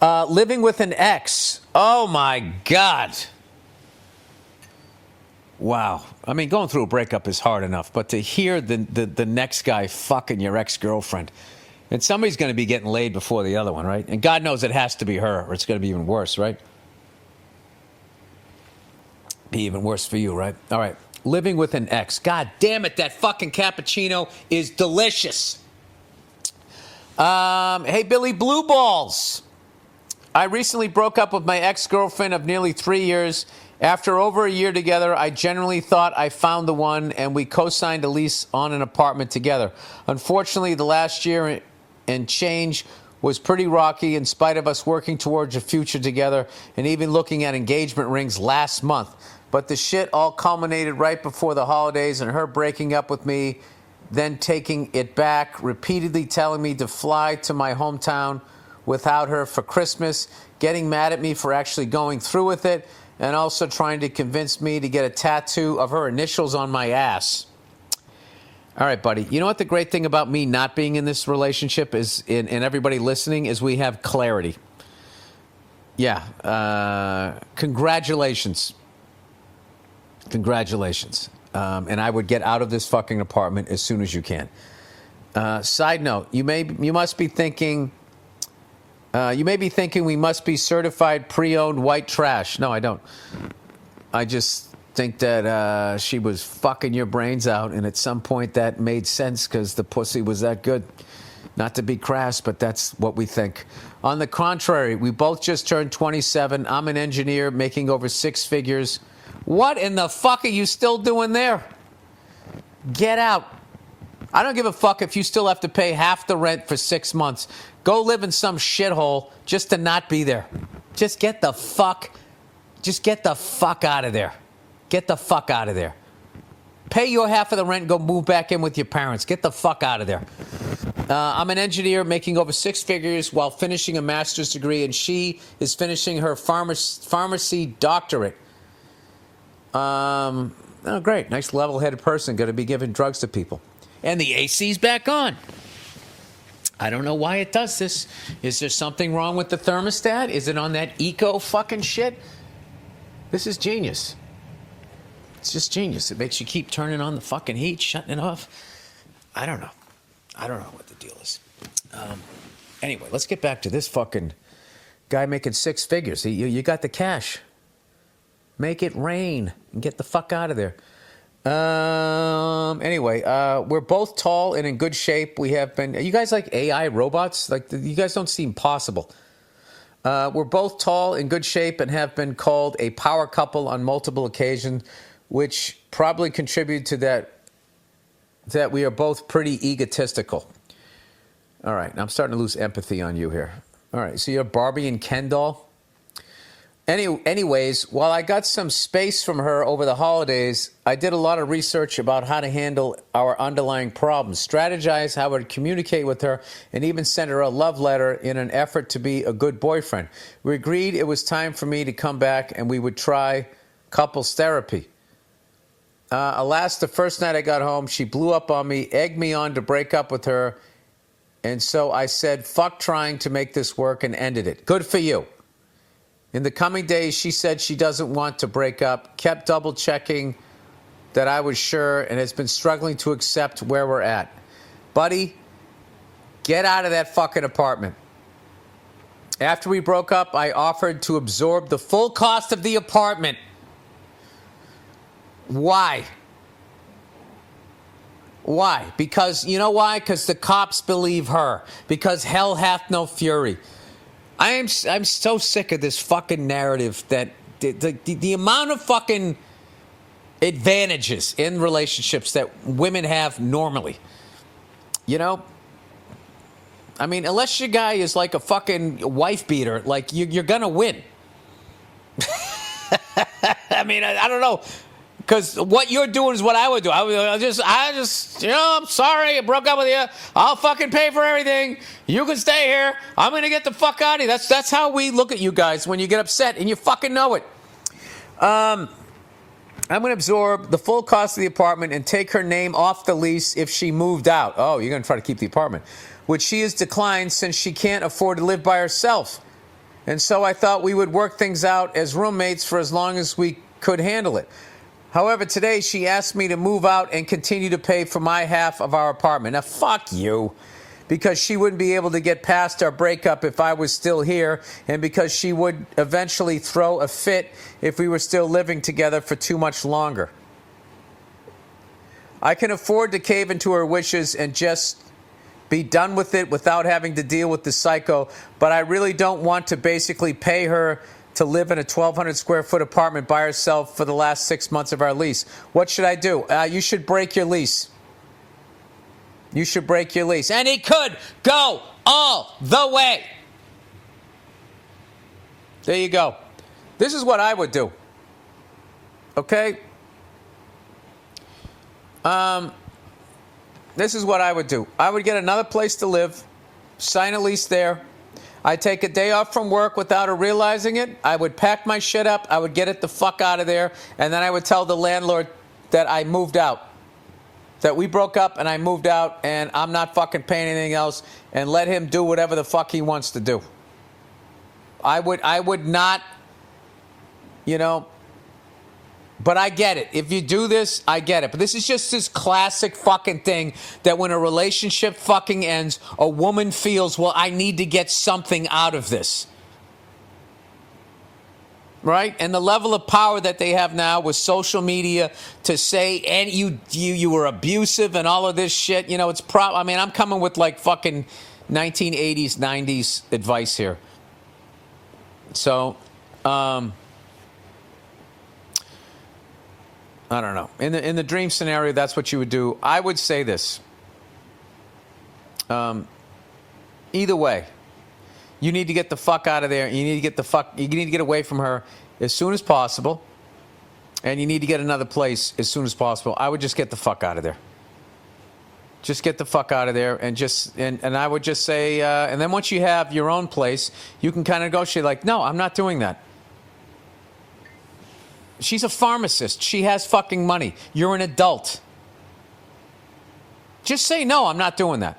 Living with an ex. Oh, my God. Wow. I mean, going through a breakup is hard enough, but to hear the next guy fucking your ex-girlfriend, and somebody's going to be getting laid before the other one, right? And God knows it has to be her, or it's going to be even worse, right? Be even worse for you, right? All right. Living with an ex. God damn it, that fucking cappuccino is delicious. Hey, Billy Blue Balls. I recently broke up with my ex-girlfriend of nearly 3 years. After over a year together, I genuinely thought I found the one, and we co-signed a lease on an apartment together. Unfortunately, the last year and change was pretty rocky in spite of us working towards a future together and even looking at engagement rings last month. But the shit all culminated right before the holidays and her breaking up with me, then taking it back, repeatedly telling me to fly to my hometown without her for Christmas, getting mad at me for actually going through with it, and also trying to convince me to get a tattoo of her initials on my ass. All right, buddy. You know what the great thing about me not being in this relationship is, and everybody listening, is we have clarity. Yeah. Congratulations. Congratulations. And I would get out of this fucking apartment as soon as you can. Side note, you must be thinking we must be certified pre-owned white trash. No, I don't. I just think that she was fucking your brains out, and at some point that made sense because the pussy was that good. Not to be crass, but that's what we think. On the contrary, we both just turned 27. I'm an engineer making over six figures. What in the fuck are you still doing there? Get out. I don't give a fuck if you still have to pay half the rent for 6 months. Go live in some shithole just to not be there. Just get the fuck out of there. Get the fuck out of there. Pay your half of the rent and go move back in with your parents. Get the fuck out of there. I'm an engineer making over six figures while finishing a master's degree, and she is finishing her pharmacy doctorate. Oh, great. Nice level-headed person going to be giving drugs to people. And the AC's back on. I don't know why it does this. Is there something wrong with the thermostat? Is it on that eco fucking shit? This is genius. It's just genius. It makes you keep turning on the fucking heat, shutting it off. I don't know. I don't know what the deal is. Anyway, let's get back to this fucking guy making six figures. You got the cash. Make it rain and get the fuck out of there. Anyway, we're both tall and in good shape. We have been. Are you guys like AI robots? Like, you guys don't seem possible. We're both tall, in good shape, and have been called a power couple on multiple occasions, which probably contribute to that we are both pretty egotistical. All right, now I'm starting to lose empathy on you here. All right, so you're Barbie and Ken doll? Anyways, while I got some space from her over the holidays, I did a lot of research about how to handle our underlying problems, strategize how I would communicate with her, and even send her a love letter in an effort to be a good boyfriend. We agreed it was time for me to come back and we would try couples therapy. Alas, the first night I got home, she blew up on me, egged me on to break up with her, and so I said, fuck trying to make this work, and ended it. Good for you. In the coming days, she said she doesn't want to break up, kept double-checking that I was sure, and has been struggling to accept where we're at. Buddy, get out of that fucking apartment. After we broke up, I offered to absorb the full cost of the apartment. Why? Why? Because, you know why? Because the cops believe her. Because hell hath no fury. I'm so sick of this fucking narrative that the amount of fucking advantages in relationships that women have normally. You know? I mean, unless your guy is like a fucking wife beater, like you're gonna win. I mean, I don't know. Because what you're doing is what I would do. I just, you know, I'm sorry, I broke up with you. I'll fucking pay for everything. You can stay here. I'm going to get the fuck out of here. That's how we look at you guys when you get upset, and you fucking know it. I'm going to absorb the full cost of the apartment and take her name off the lease if she moved out. Oh, you're going to try to keep the apartment, which she has declined since she can't afford to live by herself. And so I thought we would work things out as roommates for as long as we could handle it. However, today she asked me to move out and continue to pay for my half of our apartment. Now, fuck you. Because she wouldn't be able to get past our breakup if I was still here, and because she would eventually throw a fit if we were still living together for too much longer. I can afford to cave into her wishes and just be done with it without having to deal with the psycho, but I really don't want to basically pay her to live in a 1,200 square foot apartment by herself for the last 6 months of our lease. What should I do? You should break your lease. You should break your lease. And it could go all the way. There you go. This is what I would do. Okay? This is what I would do. I would get another place to live, sign a lease there. I'd take a day off from work without her realizing it. I would pack my shit up. I would get it the fuck out of there. And then I would tell the landlord that I moved out. That we broke up and I moved out and I'm not fucking paying anything else, and let him do whatever the fuck he wants to do. I would not, but I get it. If you do this, I get it. But this is just this classic fucking thing that when a relationship fucking ends, a woman feels, well, I need to get something out of this. Right? And the level of power that they have now with social media to say, and you were abusive and all of this shit, it's I'm coming with like fucking 1980s, 90s advice here. So, I don't know. In the dream scenario, that's what you would do. I would say this. Either way, you need to get the fuck out of there. You need to get away from her as soon as possible. And you need to get another place as soon as possible. I would just get the fuck out of there. Just get the fuck out of there and I would just say, and then once you have your own place, you can kind of negotiate like, no, I'm not doing that. She's a pharmacist. She has fucking money. You're an adult. Just say, no, I'm not doing that.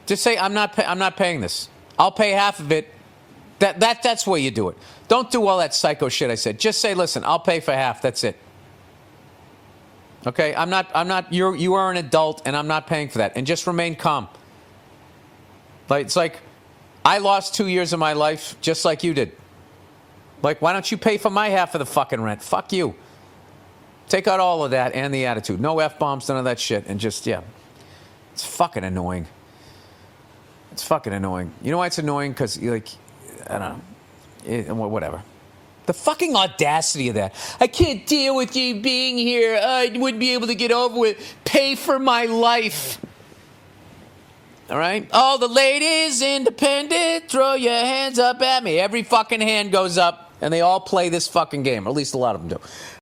Just say, I'm not paying this. I'll pay half of it. That's the way you do it. Don't do all that psycho shit I said. Just say, listen, I'll pay for half. That's it. Okay? You are an adult and I'm not paying for that. And just remain calm. It's like, I lost 2 years of my life just like you did. Like, why don't you pay for my half of the fucking rent? Fuck you. Take out all of that and the attitude. No F-bombs, none of that shit. And just, yeah. It's fucking annoying. It's fucking annoying. You know why it's annoying? Because, I don't know. Whatever. The fucking audacity of that. I can't deal with you being here. I wouldn't be able to get over it. Pay for my life. All right? All the ladies independent, throw your hands up at me. Every fucking hand goes up, and they all play this fucking game. Or at least a lot of them do.